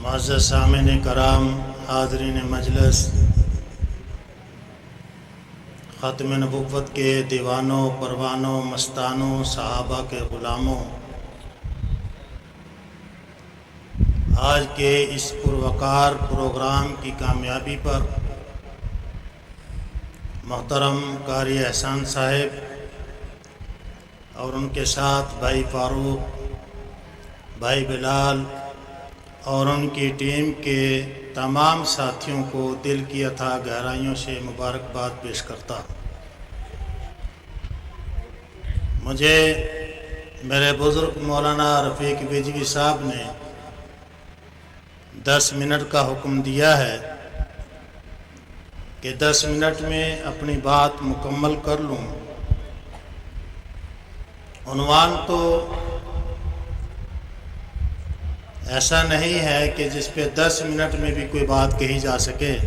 معزز سامعین کرام، حاضرین مجلس، ختم نبوت کے دیوانوں، پروانوں، مستانوں، صحابہ کے غلاموں، آج کے اس پروقار پروگرام کی کامیابی پر محترم قاری احسان صاحب اور ان کے ساتھ بھائی فاروق، بھائی بلال اور ان کی ٹیم کے تمام ساتھیوں کو دل کی اتھاہ گہرائیوں سے مبارکباد پیش کرتا ہوں۔ مجھے میرے بزرگ مولانا رفیق بجوی صاحب نے 10 منٹ کا حکم دیا ہے کہ 10 منٹ میں اپنی بات مکمل کر لوں۔ عنوان تو ایسا نہیں ہے کہ جس پہ 10 منٹ میں بھی کوئی بات کہی جا سکے۔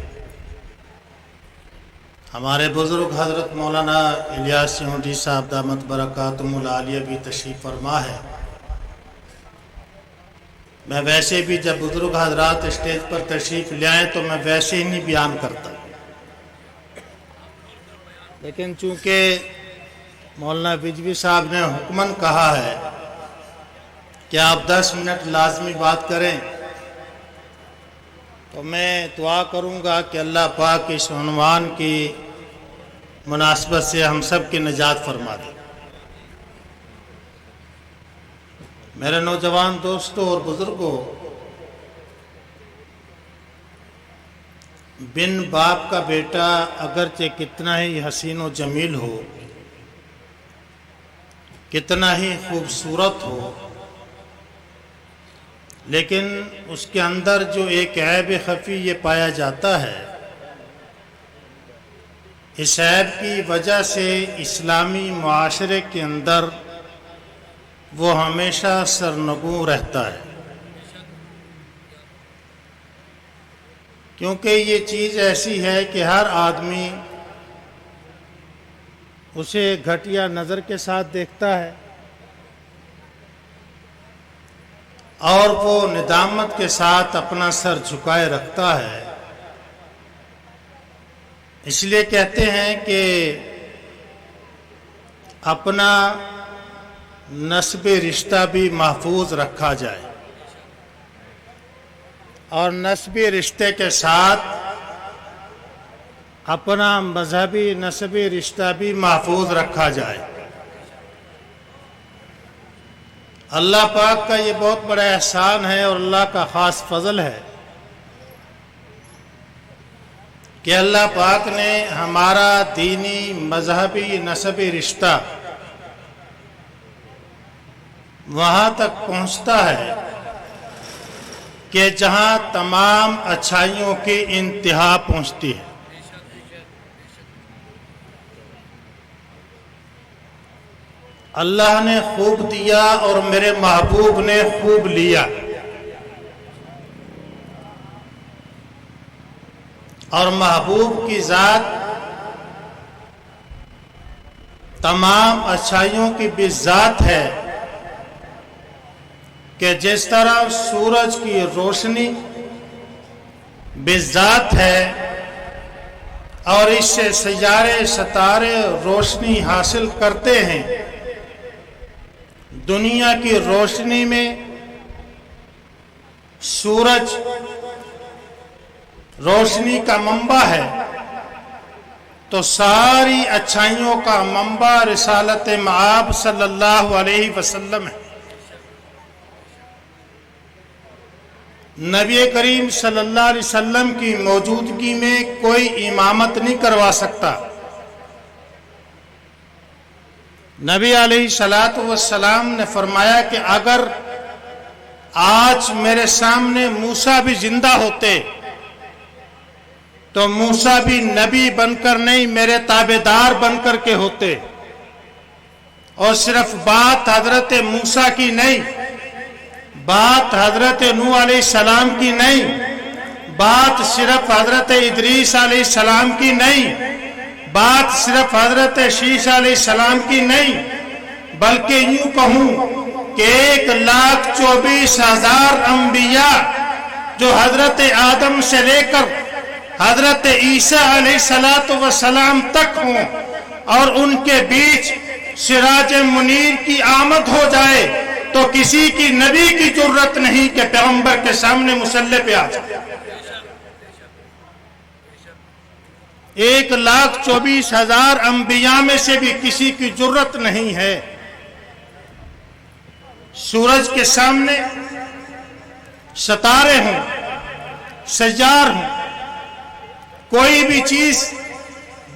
ہمارے بزرگ حضرت مولانا الیاس سیونٹی صاحب دامت برکاتہم العالیہ بھی تشریف فرما ہے۔ میں ویسے بھی جب بزرگ حضرات اسٹیج پر تشریف لے آئیں تو میں ویسے ہی نہیں بیان کرتا، لیکن چونکہ مولانا بجوی صاحب نے حکماً کہا ہے کہ آپ 10 منٹ لازمی بات کریں، تو میں دعا کروں گا کہ اللہ پاک اس عنوان کی مناسبت سے ہم سب کی نجات فرما دے۔ میرے نوجوان دوستوں اور بزرگوں، بن باپ کا بیٹا اگرچہ کتنا ہی حسین و جمیل ہو، کتنا ہی خوبصورت ہو، لیکن اس کے اندر جو ایک عیب خفی یہ پایا جاتا ہے، اس عیب کی وجہ سے اسلامی معاشرے کے اندر وہ ہمیشہ سرنگوں رہتا ہے، کیونکہ یہ چیز ایسی ہے کہ ہر آدمی اسے گھٹیا نظر کے ساتھ دیکھتا ہے اور وہ ندامت کے ساتھ اپنا سر جھکائے رکھتا ہے۔ اس لیے کہتے ہیں کہ اپنا نسب رشتہ بھی محفوظ رکھا جائے اور نسبی رشتے کے ساتھ اپنا مذہبی نسبی رشتہ بھی محفوظ رکھا جائے۔ اللہ پاک کا یہ بہت بڑا احسان ہے اور اللہ کا خاص فضل ہے کہ اللہ پاک نے ہمارا دینی مذہبی نسبی رشتہ وہاں تک پہنچتا ہے کہ جہاں تمام اچھائیوں کی انتہا پہنچتی ہے۔ اللہ نے خوب دیا اور میرے محبوب نے خوب لیا، اور محبوب کی ذات تمام اچھائیوں کی بھی ذات ہے کہ جس طرح سورج کی روشنی بھی ذات ہے اور اس سے سیارے ستارے روشنی حاصل کرتے ہیں، دنیا کی روشنی میں سورج روشنی کا منبع ہے، تو ساری اچھائیوں کا منبع رسالت مآب صلی اللہ علیہ وسلم ہے۔ نبی کریم صلی اللہ علیہ وسلم کی موجودگی میں کوئی امامت نہیں کروا سکتا۔ نبی علیہ السلام نے فرمایا کہ اگر آج میرے سامنے موسیٰ بھی زندہ ہوتے تو موسیٰ بھی نبی بن کر نہیں، میرے تابعدار بن کر کے ہوتے، اور صرف بات حضرت موسیٰ کی نہیں، بات حضرت نوح علیہ السلام کی نہیں، بات صرف حضرت ادریس علیہ السلام کی نہیں، بات صرف حضرت شیش علیہ السلام کی نہیں، بلکہ یوں کہوں کہ 1,24,000 انبیاء جو حضرت آدم سے لے کر حضرت عیسیٰ علیہ السلام تک ہوں اور ان کے بیچ سراج منیر کی آمد ہو جائے تو کسی کی نبی کی جرت نہیں کہ پیغمبر کے سامنے مصلی پہ آ جائے۔ 1,24,000 انبیاء میں سے بھی کسی کی جرت نہیں ہے سورج کے سامنے ستارے ہوں، سیار ہوں، کوئی بھی چیز،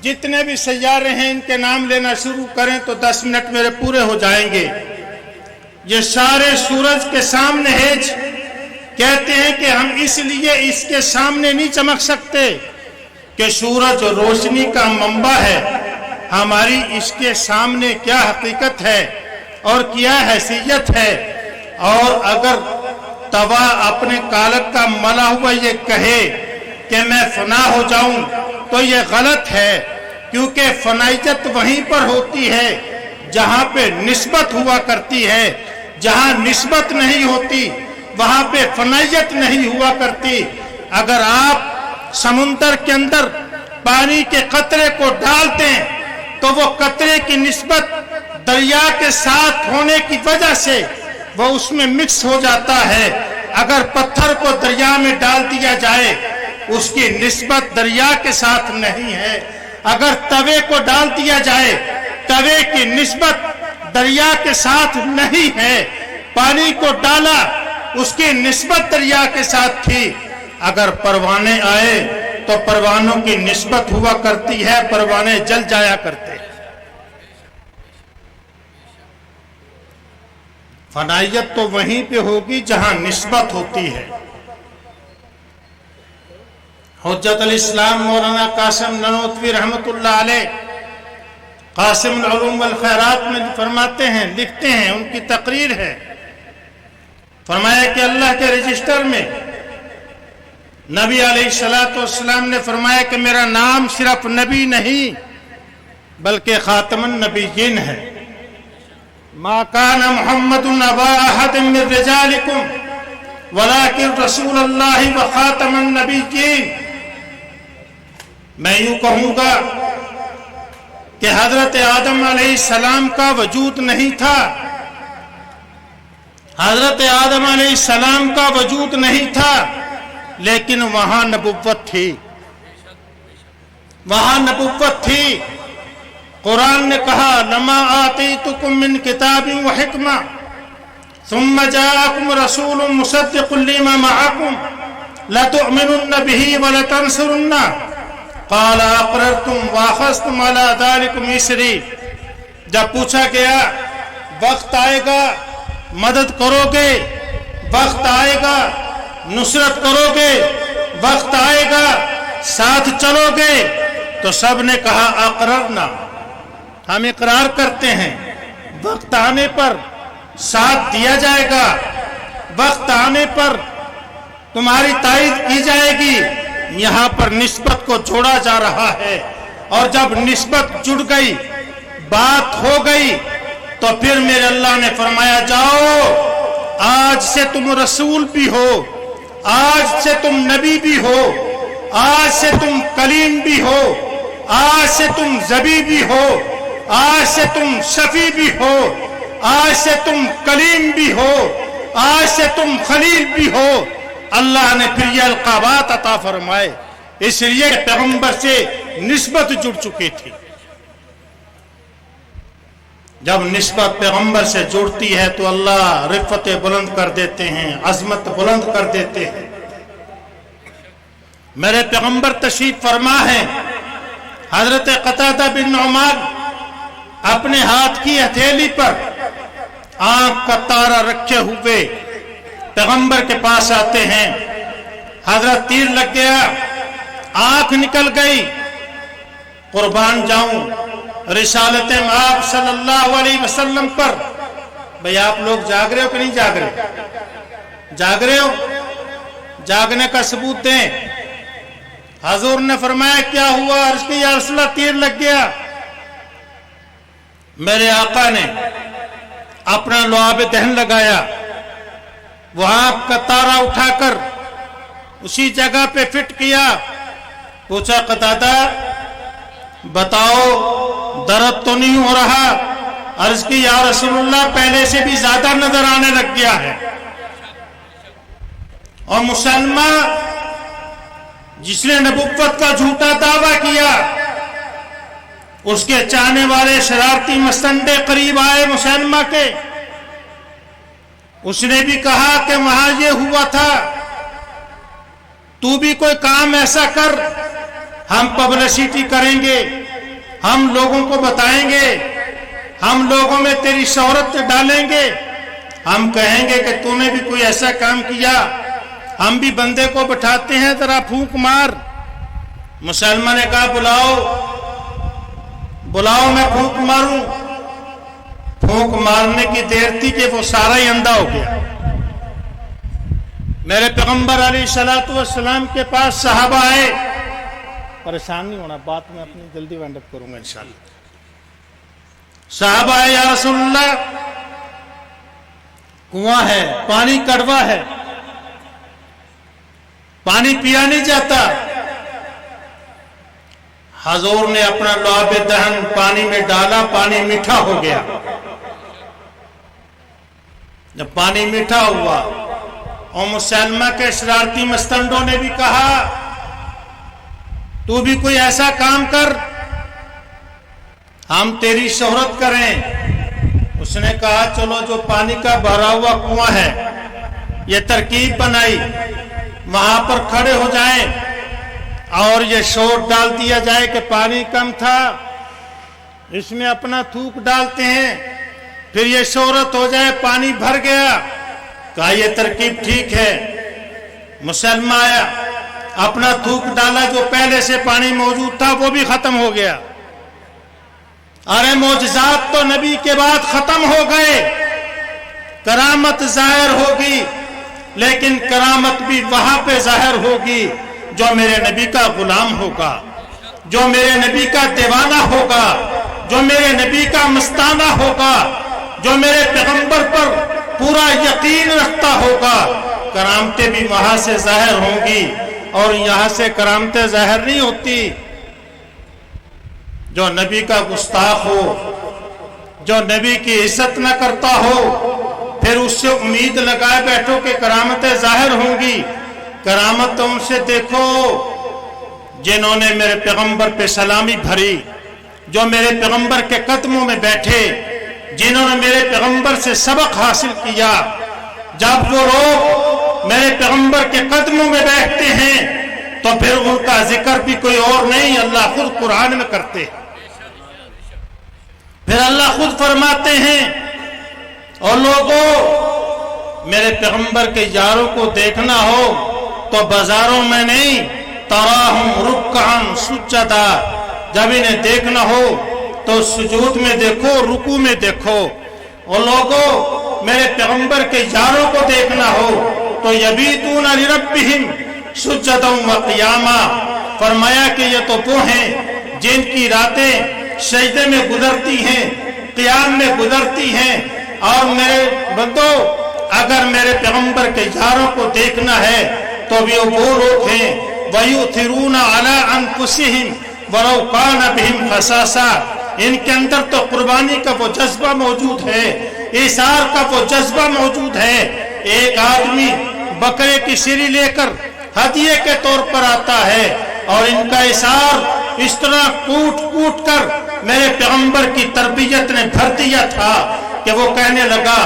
جتنے بھی سیارے ہیں ان کے نام لینا شروع کریں تو 10 منٹ میرے پورے ہو جائیں گے۔ یہ سارے سورج کے سامنے ہیں، کہتے ہیں کہ ہم اس لیے اس کے سامنے نہیں چمک سکتے کہ سورج روشنی کا منبع ہے، ہماری اس کے سامنے کیا حقیقت ہے اور کیا حیثیت ہے۔ اور اگر توا اپنے کالک کا ملا ہوا یہ کہے کہ میں فنا ہو جاؤں تو یہ غلط ہے، کیونکہ فنائیت وہیں پر ہوتی ہے جہاں پہ نسبت ہوا کرتی ہے، جہاں نسبت نہیں ہوتی وہاں پہ فنائیت نہیں ہوا کرتی۔ اگر آپ سمندر کے اندر پانی کے قطرے کو ڈالتے ہیں تو وہ قطرے کی نسبت دریا کے ساتھ ہونے کی وجہ سے وہ اس میں مکس ہو جاتا ہے۔ اگر پتھر کو دریا میں ڈال دیا جائے اس کی نسبت دریا کے ساتھ نہیں ہے۔ اگر توے کو ڈال دیا جائے توے کی نسبت دریا کے ساتھ نہیں ہے۔ پانی کو ڈالا اس کی نسبت دریا کے ساتھ تھی۔ اگر پروانے آئے تو پروانوں کی نسبت ہوا کرتی ہے، پروانے جل جایا کرتے ہیں۔ فنائیت تو وہیں پہ ہوگی جہاں نسبت ہوتی ہے۔ حجت الاسلام مولانا قاسم نانوتوی رحمت اللہ علیہ قاسم العلوم والخیرات میں فرماتے ہیں، لکھتے ہیں، ان کی تقریر ہے، فرمایا کہ اللہ کے رجسٹر میں نبی علیہ السلام نے فرمایا کہ میرا نام صرف نبی نہیں بلکہ خاتم النبیین ہے۔ ما کان محمد ابا احد من رجالکم ولکن رسول اللہ و خاتم النبیین۔ میں یوں کہوں گا کہ حضرت آدم علیہ السلام کا وجود نہیں تھا، حضرت آدم علیہ السلام کا وجود نہیں تھا، لیکن وہاں نبوت تھی، وہاں نبوت تھی۔ قرآن نے کہا لما آتیتکم من کتاب و حکمہ ثم جاءکم رسول مصدق لما معکم لتؤمنن به ولتنصرنہ قال اقررتم واخذتم على ذلکم اسری۔ جب پوچھا گیا وقت آئے گا مدد کرو گے، وقت آئے گا نصرت کرو گے، وقت آئے گا ساتھ چلو گے، تو سب نے کہا اقررنا، ہم اقرار کرتے ہیں، وقت آنے پر ساتھ دیا جائے گا، وقت آنے پر تمہاری تائید کی جائے گی۔ یہاں پر نسبت کو جوڑا جا رہا ہے، اور جب نسبت جڑ گئی، بات ہو گئی، تو پھر میرے اللہ نے فرمایا جاؤ، آج سے تم رسول بھی ہو، آج سے تم نبی بھی ہو، آج سے تم کلیم بھی ہو، آج سے تم ذبی بھی ہو، آج سے تم شفیع بھی ہو، آج سے تم کلیم بھی ہو، آج سے تم خلیل بھی ہو۔ اللہ نے پھر یہ القابات عطا فرمائے، اس لیے پیغمبر سے نسبت جڑ چکی تھی۔ جب نسبت پیغمبر سے جڑتی ہے تو اللہ رفعت بلند کر دیتے ہیں، عظمت بلند کر دیتے ہیں۔ میرے پیغمبر تشریف فرما ہے، حضرت قتادہ بن نعمان اپنے ہاتھ کی ہتھیلی پر آنکھ کا تارا رکھے ہوئے پیغمبر کے پاس آتے ہیں۔ حضرت تیر لگ گیا، آنکھ نکل گئی، قربان جاؤں رسالت آپ صلی اللہ علیہ وسلم پر۔ بھئی آپ لوگ جاگ رہے ہو کہ نہیں جاگ رہے؟ جاگ رہے ہو؟ جاگنے کا ثبوت دیں۔ حضور نے فرمایا کیا ہوا؟ عرض کی یا رسول اللہ تیر لگ گیا۔ میرے آقا نے اپنا لعاب دہن لگایا، وہ آنکھ کا تارا اٹھا کر اسی جگہ پہ فٹ کیا. پوچھا قتادہ بتاؤ درد تو نہیں ہو رہا؟ عرض کی یا رسول اللہ پہلے سے بھی زیادہ نظر آنے لگ گیا ہے. اور مسلمہ جس نے نبوت کا جھوٹا دعویٰ کیا، اس کے چاہنے والے شرارتی مستنڈے قریب آئے مسلمہ کے. اس نے بھی کہا کہ وہاں یہ ہوا تھا، تو بھی کوئی کام ایسا کر، ہم پبلسٹی کریں گے، ہم لوگوں کو بتائیں گے، ہم لوگوں میں تیری شہرت ڈالیں گے، ہم کہیں گے کہ تو نے بھی کوئی ایسا کام کیا، ہم بھی بندے کو بٹھاتے ہیں ذرا پھونک مار. مسلمہ نے کہا بلاؤ میں پھونک ماروں. پھونک مارنے کی دیر تھی کہ وہ سارا ہی اندھا ہو گیا. میرے پیغمبر علیہ السلام کے پاس صحابہ آئے. پریشان نہیں ہونا، بات میں اپنی جلدی وائنڈ اپ کروں گا انشاءاللہ. صحابہ آئے، یا رسول اللہ کنواں ہے، پانی کڑوا ہے، پانی پیا نہیں جاتا. حضور نے اپنا لعاب دہن پانی میں ڈالا، پانی میٹھا ہو گیا. جب پانی میٹھا ہوا اور مسلمہ کے شرارتی مستنڈوں نے بھی کہا تو بھی کوئی ایسا کام کر، ہم تیری شہرت کریں. اس نے کہا چلو جو پانی کا بھرا ہوا کنواں ہے، یہ ترکیب بنائی، وہاں پر کھڑے ہو جائیں اور یہ شور ڈال دیا جائے کہ پانی کم تھا، اس میں اپنا تھوک ڈالتے ہیں، پھر یہ شہرت ہو جائے پانی بھر گیا. کہا یہ ترکیب ٹھیک ہے. مسلمہ آیا، اپنا تھوک ڈالا، جو پہلے سے پانی موجود تھا وہ بھی ختم ہو گیا. ارے معجزات تو نبی کے بعد ختم ہو گئے، کرامت ظاہر ہوگی، لیکن کرامت بھی وہاں پہ ظاہر ہوگی جو میرے نبی کا غلام ہوگا، جو میرے نبی کا دیوانہ ہوگا، جو میرے نبی کا مستانہ ہوگا، جو میرے پیغمبر پر پورا یقین رکھتا ہوگا. کرامتیں بھی وہاں سے ظاہر ہوں گی، اور یہاں سے کرامتیں ظاہر نہیں ہوتی. جو نبی کا گستاخ ہو، جو نبی کی عزت نہ کرتا ہو، پھر اس سے امید لگائے بیٹھو کہ کرامتیں ظاہر ہوں گی. کرامت ان سے دیکھو جنہوں نے میرے پیغمبر پہ سلامی بھری، جو میرے پیغمبر کے قدموں میں بیٹھے، جنہوں نے میرے پیغمبر سے سبق حاصل کیا. جب وہ لوگ میرے پیغمبر کے قدموں میں بیٹھتے ہیں تو پھر ان کا ذکر بھی کوئی اور نہیں، اللہ خود قرآن میں کرتے ہیں. پھر اللہ خود فرماتے ہیں اور لوگوں میرے پیغمبر کے یاروں کو دیکھنا ہو تو بازاروں میں نہیں، تراہم رکعن سجدا، جب انہیں دیکھنا ہو تو سجود میں دیکھو، رکوع میں دیکھو. اور لوگوں میرے پیغمبر کے یاروں کو دیکھنا ہو تو یبیتون لربہم سجدا و قیاما. فرمایا کہ یہ تو وہ ہیں جن کی راتیں سجدے میں گزرتی ہیں، قیام میں گزرتی ہیں. اور میرے بندو اگر میرے پیغمبر کے یاروں کو دیکھنا ہے تو بھی وہ لوگ ہیں وَيُؤْثِرُونَ عَلَىٰ أَنفُسِهِمْ وَلَوْ كَانَ بِهِمْ خَصَاصَةٌ. ان کے اندر تو قربانی کا وہ جذبہ موجود ہے، ایثار کا وہ جذبہ موجود ہے. ایک آدمی بکرے کی سری لے کر ہدیے کے طور پر آتا ہے اور ان کا ایثار اس طرح کوٹ کوٹ کر میرے پیغمبر کی تربیت نے بھر دیا تھا کہ وہ کہنے لگا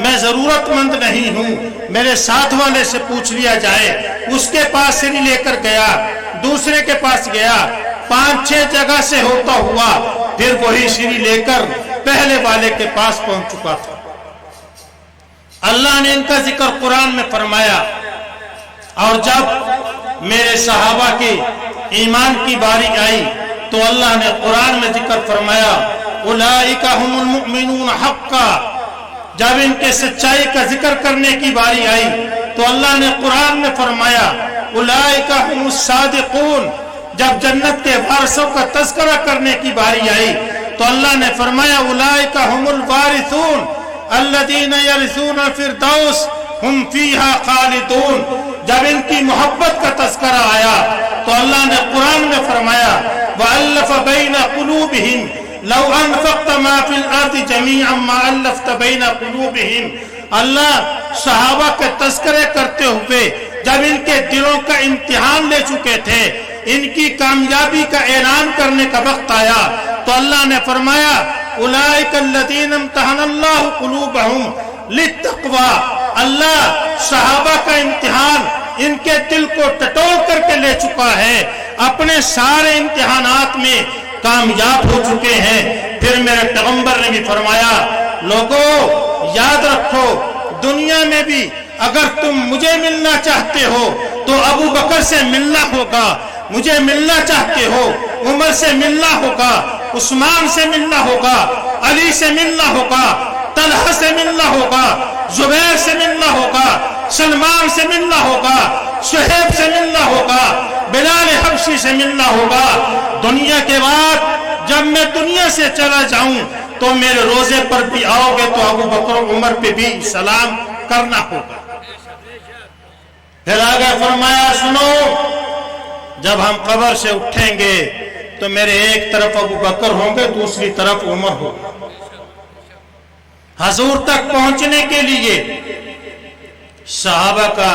میں ضرورت مند نہیں ہوں، میرے ساتھ والے سے پوچھ لیا جائے. اس کے پاس سری لے کر گیا، دوسرے کے پاس گیا، 5-6 جگہ سے ہوتا ہوا پھر وہی سری لے کر پہلے والے کے پاس پہنچ چکا تھا. اللہ نے ان کا ذکر قرآن میں فرمایا. اور جب میرے صحابہ کے ایمان کی باری آئی تو اللہ نے قرآن میں ذکر فرمایا اولئک هم المؤمنون حقا. جب ان کے سچائی کا ذکر کرنے کی باری آئی تو اللہ نے قرآن میں فرمایا اولئک هم الصادقون. جب جنت کے وارثوں کا تذکرہ کرنے کی باری آئی تو اللہ نے فرمایا اولئک هم الوارثون الذین یرثون الفردوس ہم فیہا خالدون. جب ان کی محبت کا قلوبهم لو انفقت ما في الارض جميعا ما الفت بين قلوبهم. اللہ صحابہ کے تذکرے کرتے ہوئے جب ان کے دلوں کا امتحان لے چکے تھے، ان کی کامیابی کا اعلان کرنے کا وقت آیا تو اللہ نے فرمایا اولئک الذین امتحن اللہ قلوبہم للتقوی. اللہ صحابہ کا امتحان ان کے دل کو ٹٹول کر کے لے چکا ہے، اپنے سارے امتحانات میں کامیاب ہو چکے ہیں. پھر میرے پیغمبر نے بھی فرمایا لوگوں یاد رکھو دنیا میں بھی اگر تم مجھے ملنا چاہتے ہو تو ابو بکر سے ملنا ہوگا، مجھے ملنا چاہتے ہو عمر سے ملنا ہوگا، عثمان سے ملنا ہوگا، علی سے ملنا ہوگا، طلحہ سے ملنا ہوگا، زبیر سے ملنا ہوگا، سلمان سے ملنا ہوگا، صہیب سے ملنا ہوگا، بلال حبشی سے ملنا ہوگا. دنیا کے بعد جب میں دنیا سے چلا جاؤں تو میرے روزے پر بھی آؤ گے تو ابو بکر و عمر پہ بھی سلام کرنا ہوگا. پھر آگے فرمایا سنو جب ہم قبر سے اٹھیں گے تو میرے ایک طرف ابو بکر ہوں گے دوسری طرف عمر ہوگا. حضور تک پہنچنے کے لیے صحابہ کا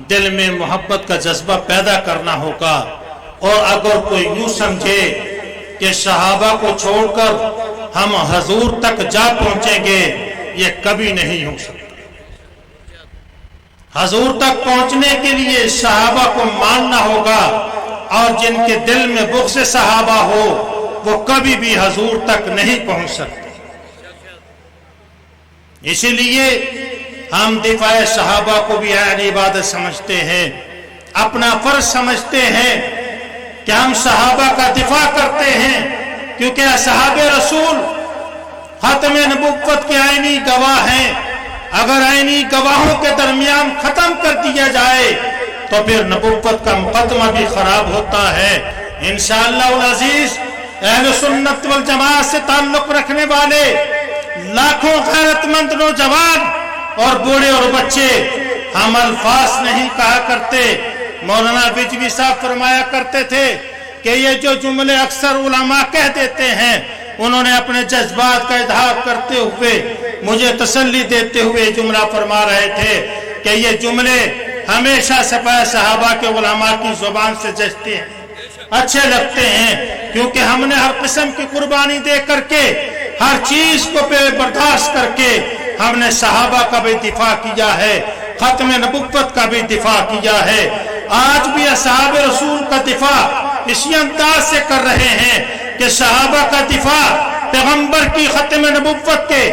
دل میں محبت کا جذبہ پیدا کرنا ہوگا. اور اگر کوئی یوں سمجھے کہ صحابہ کو چھوڑ کر ہم حضور تک جا پہنچیں گے یہ کبھی نہیں ہو سکتا. حضور تک پہنچنے کے لیے صحابہ کو ماننا ہوگا اور جن کے دل میں بغض صحابہ ہو وہ کبھی بھی حضور تک نہیں پہنچ سکتے. اسی لیے ہم دفاع صحابہ کو بھی عین عبادت سمجھتے ہیں، اپنا فرض سمجھتے ہیں کہ ہم صحابہ کا دفاع کرتے ہیں، کیونکہ اصحاب رسول ختم نبوت کے عینی گواہ ہیں. اگر عینی گواہوں کے درمیان ختم کر دیا جائے تو پھر نبوت کا مقدمہ بھی خراب ہوتا ہے. انشاءاللہ العزیز اہل سنت والجماعت سے تعلق رکھنے والے لاکھوں غیرت مند نوجوان اور بوڑھے اور بچے ہم الفاظ نہیں کہا کرتے. مولانا بجوی صاحب فرمایا کرتے تھے کہ یہ جو جملے اکثر علماء کہہ دیتے ہیں انہوں نے اپنے جذبات کا اظہار کرتے ہوئے مجھے تسلی دیتے ہوئے جملہ فرما رہے تھے کہ یہ جملے ہمیشہ سپاہ صحابہ کے علماء کی زبان سے جچتے ہیں، اچھے لگتے ہیں، کیونکہ ہم نے ہر قسم کی قربانی دے کر کے ہر چیز کو برداشت کر کے ہم نے صحابہ کا بھی دفاع کیا ہے، ختم نبوت کا بھی دفاع کیا ہے. آج بھی اصحاب رسول کا دفاع اسی انداز سے کر رہے ہیں کہ صحابہ کا دفاع پیغمبر کی ختم نبوت کے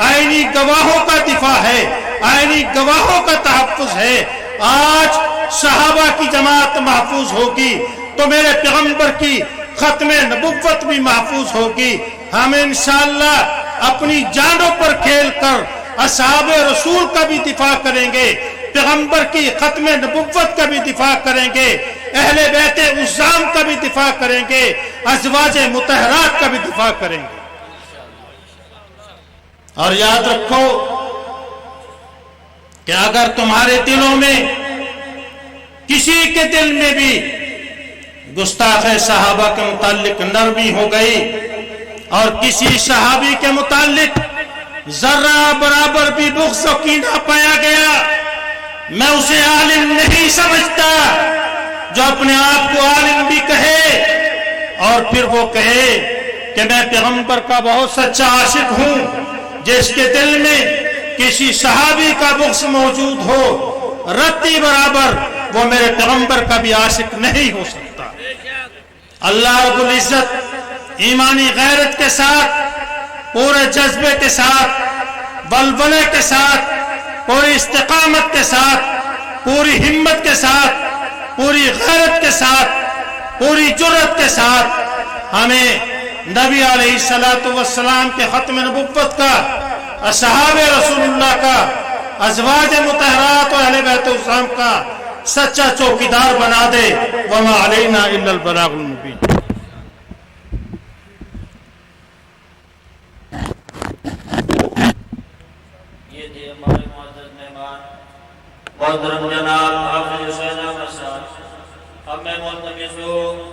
عینی گواہوں کا دفاع ہے، عینی گواہوں کا تحفظ ہے. آج صحابہ کی جماعت محفوظ ہوگی تو میرے پیغمبر کی ختم نبوت بھی محفوظ ہوگی. ہم انشاءاللہ اپنی جانوں پر کھیل کر اصحاب رسول کا بھی دفاع کریں گے، پیغمبر کی ختم نبوت کا بھی دفاع کریں گے، اہل بیت عظام کا بھی دفاع کریں گے، ازواج مطہرات کا بھی دفاع کریں گے. اور یاد رکھو کہ اگر تمہارے دلوں میں کسی کے دل میں بھی گستاخ صحابہ کے متعلق نرمی ہو گئی اور کسی صحابی کے متعلق ذرہ برابر بھی بغض و کینہ پایا گیا، میں اسے عالم نہیں سمجھتا. جو اپنے آپ کو عالم بھی کہے اور پھر وہ کہے کہ میں پیغمبر کا بہت سچا عاشق ہوں، جس کے دل میں کسی صحابی کا بغض موجود ہو رتی برابر وہ میرے پیغمبر کا بھی عاشق نہیں ہو سکتا. اللہ رب العزت ایمانی غیرت کے ساتھ، پورے جذبے کے ساتھ، ولولے کے ساتھ، پوری استقامت کے ساتھ، پوری ہمت کے ساتھ، پوری غیرت کے ساتھ، پوری جرأت کے ساتھ ہمیں نبی علیہ السلام کے ختم نبوت کا، اصحاب رسول اللہ کا، ازواج مطہرات و اہل بیت عظام کا سچا چوکیدار بنا دے. وما علینا الا البلاغ المبین. یہ تھے ہمارے معزز مہمان محترم جناب حافظ حسین احمد صاحب. اب میں ملتمس ہوں